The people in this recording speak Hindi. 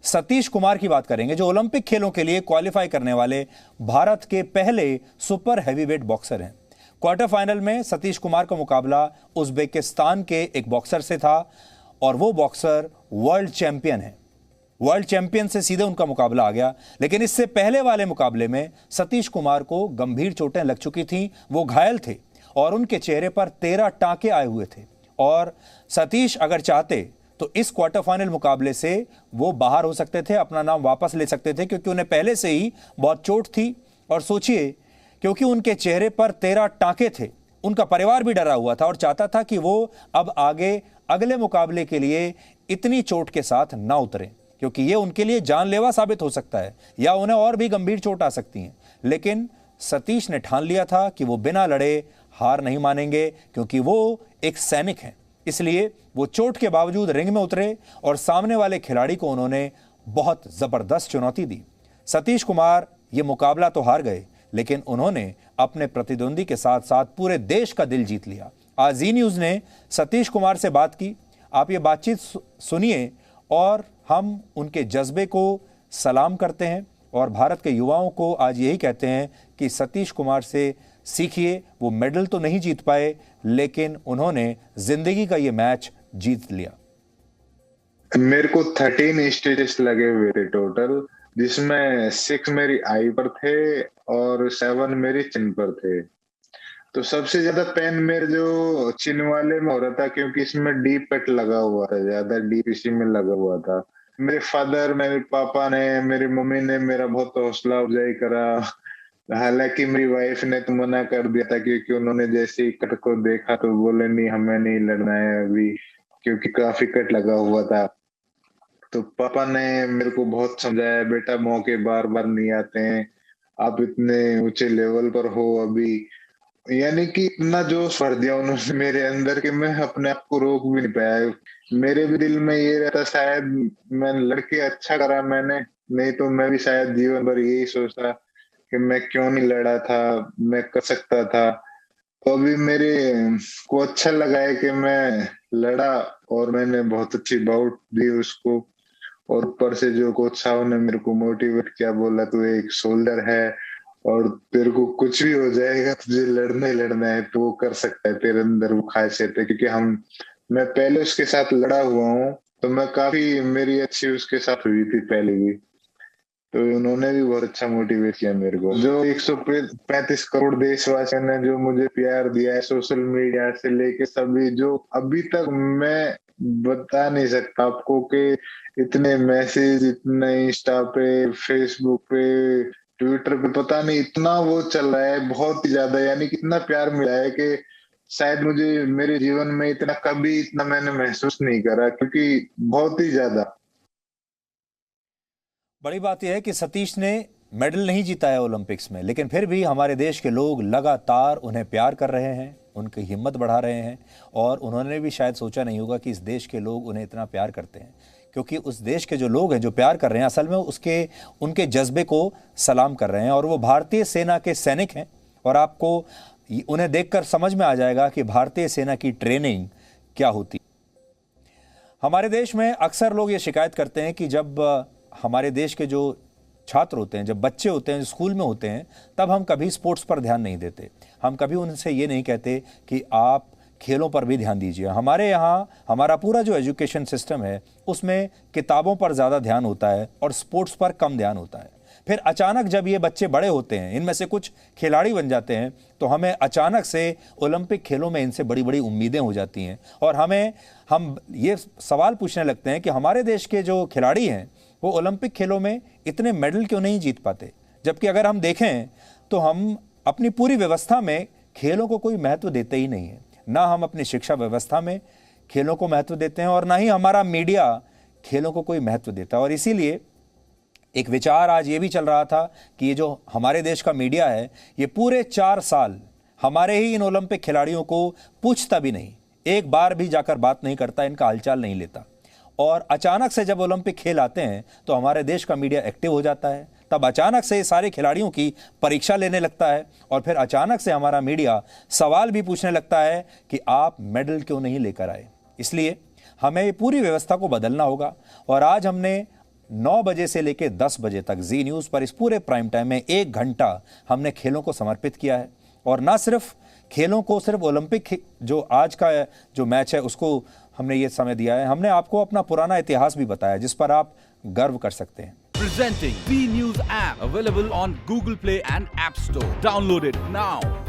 सतीश कुमार की बात करेंगे, जो ओलंपिक खेलों के लिए क्वालिफाई करने वाले भारत के पहले सुपर हैवीवेट बॉक्सर हैं। क्वार्टर फाइनल में सतीश कुमार का मुकाबला उज्बेकिस्तान के एक बॉक्सर से था और वो बॉक्सर वर्ल्ड चैंपियन है। वर्ल्ड चैंपियन से सीधे उनका मुकाबला आ गया। लेकिन इससे पहले वाले मुकाबले में सतीश कुमार को गंभीर चोटें लग चुकी थीं, वो घायल थे और उनके चेहरे पर 13 टांके आए हुए थे। और सतीश अगर चाहते तो इस क्वार्टर फाइनल मुकाबले से वो बाहर हो सकते थे, अपना नाम वापस ले सकते थे, क्योंकि उन्हें पहले से ही बहुत चोट थी। और सोचिए, क्योंकि उनके चेहरे पर 13 टांके थे, उनका परिवार भी डरा हुआ था और चाहता था कि वो अब आगे अगले मुकाबले के लिए इतनी चोट के साथ ना उतरें, क्योंकि ये उनके लिए जानलेवा साबित हो सकता है या उन्हें और भी गंभीर चोट आ सकती है। लेकिन सतीश ने ठान लिया था कि वो बिना लड़े हार नहीं मानेंगे, क्योंकि वो एक सैनिक हैं। इसलिए वो चोट के बावजूद रिंग में उतरे और सामने वाले खिलाड़ी को उन्होंने बहुत जबरदस्त चुनौती दी। सतीश कुमार ये मुकाबला तो हार गए, लेकिन उन्होंने अपने प्रतिद्वंदी के साथ साथ पूरे देश का दिल जीत लिया। आज जी न्यूज़ ने सतीश कुमार से बात की। आप ये बातचीत सुनिए और हम उनके जज्बे को सलाम करते हैं और भारत के युवाओं को आज यही कहते हैं कि सतीश कुमार से सीखिए। वो मेडल तो नहीं जीत पाए, लेकिन उन्होंने जिंदगी का ये मैच जीत लिया। मेरे को 13 स्टेजेस लगे हुए थे टोटल, जिसमें 6 मेरी आई पर थे और 7 मेरी चिन पर थे। तो सबसे ज्यादा पेन मेरे जो चिन वाले में हो रहा था, क्योंकि इसमें डीप कट लगा हुआ था, ज्यादा डीप इसी में लगा हुआ था। मेरे फादर, मेरे पापा ने, मेरी मम्मी ने मेरा बहुत हौसला अफजाई करा। हालांकि मेरी वाइफ ने तो मना कर दिया था, क्योंकि उन्होंने जैसे ही कट को देखा तो बोले नहीं, हमें नहीं लड़ना है अभी, क्योंकि काफी कट लगा हुआ था। तो पापा ने मेरे को बहुत समझाया, बेटा मौके बार बार नहीं आते हैं, आप इतने ऊंचे लेवल पर हो अभी। यानी कि इतना जोश भर दिया उन्होंने मेरे अंदर कि मैं अपने आप को रोक भी नहीं पाया। मेरे भी दिल में ये रहता, शायद मैं लड़के अच्छा करा मैंने, नहीं तो मैं भी शायद जीवन भर यही सोचता कि मैं क्यों नहीं लड़ा था, मैं कर सकता था। तो अभी मेरे को अच्छा लगा है कि मैं लड़ा और मैंने बहुत अच्छी बाउट दी उसको। और ऊपर से जो कोच साहब ने मेरे को मोटिवेट किया, बोला तू एक सोल्डर है और तेरे को कुछ भी हो जाएगा, तुझे लड़ना ही लड़ना है, तो वो कर सकता है, तेरे अंदर वो खासियत है। क्योंकि मैं पहले उसके साथ लड़ा हुआ हूँ, तो मैं काफी मेरी अच्छी उसके साथ हुई थी पहले भी। तो उन्होंने भी बहुत अच्छा मोटिवेट किया मेरे को। जो 135 करोड़ देशवासियों ने जो मुझे प्यार दिया है, सोशल मीडिया से लेके सभी, जो अभी तक मैं बता नहीं सकता आपको कि इतने मैसेज, इतने इंस्टा पे, फेसबुक पे, ट्विटर पे, पता नहीं इतना वो चल रहा है, बहुत ही ज्यादा। यानी कितना प्यार मिला है कि शायद मुझे मेरे जीवन में इतना कभी इतना मैंने महसूस नहीं करा, क्योंकि बहुत ही ज्यादा। बड़ी बात यह है कि सतीश ने मेडल नहीं जीता है ओलंपिक्स में, लेकिन फिर भी हमारे देश के लोग लगातार उन्हें प्यार कर रहे हैं, उनकी हिम्मत बढ़ा रहे हैं। और उन्होंने भी शायद सोचा नहीं होगा कि इस देश के लोग उन्हें इतना प्यार करते हैं, क्योंकि उस देश के जो लोग हैं जो प्यार कर रहे हैं, असल में उनके जज्बे को सलाम कर रहे हैं। और वो भारतीय सेना के सैनिक हैं और आपको उन्हें देखकर समझ में आ जाएगा कि भारतीय सेना की ट्रेनिंग क्या होती। हमारे देश में अक्सर लोग ये शिकायत करते हैं कि जब हमारे देश के जो छात्र होते हैं, जब बच्चे होते हैं, स्कूल में होते हैं, तब हम कभी स्पोर्ट्स पर ध्यान नहीं देते। हम कभी उनसे ये नहीं कहते कि आप खेलों पर भी ध्यान दीजिए। हमारे यहाँ हमारा पूरा जो एजुकेशन सिस्टम है, उसमें किताबों पर ज़्यादा ध्यान होता है और स्पोर्ट्स पर कम ध्यान होता है। फिर अचानक जब ये बच्चे बड़े होते हैं, इनमें से कुछ खिलाड़ी बन जाते हैं, तो हमें अचानक से ओलंपिक खेलों में इनसे बड़ी बड़ी उम्मीदें हो जाती हैं और हम ये सवाल पूछने लगते हैं कि हमारे देश के जो खिलाड़ी हैं वो ओलंपिक खेलों में इतने मेडल क्यों नहीं जीत पाते। जबकि अगर हम देखें तो हम अपनी पूरी व्यवस्था में खेलों को कोई महत्व देते ही नहीं है। ना हम अपनी शिक्षा व्यवस्था में खेलों को महत्व देते हैं और ना ही हमारा मीडिया खेलों को कोई महत्व देता है। और इसीलिए एक विचार आज ये भी चल रहा था कि ये जो हमारे देश का मीडिया है, ये पूरे 4 साल हमारे ही इन ओलंपिक खिलाड़ियों को पूछता भी नहीं, एक बार भी जाकर बात नहीं करता, इनका हालचाल नहीं लेता। और अचानक से जब ओलंपिक खेल आते हैं तो हमारे देश का मीडिया एक्टिव हो जाता है, तब अचानक से सारे खिलाड़ियों की परीक्षा लेने लगता है और फिर अचानक से हमारा मीडिया सवाल भी पूछने लगता है कि आप मेडल क्यों नहीं लेकर आए। इसलिए हमें पूरी व्यवस्था को बदलना होगा। और आज हमने 9 बजे से लेकर 10 बजे तक जी न्यूज़ पर इस पूरे प्राइम टाइम में 1 घंटा हमने खेलों को समर्पित किया है। और ना सिर्फ खेलों को, सिर्फ ओलंपिक जो आज का जो मैच है उसको हमने ये समय दिया है, हमने आपको अपना पुराना इतिहास भी बताया जिस पर आप गर्व कर सकते हैं। Presenting B News app available on Google Play and App Store. Download it now.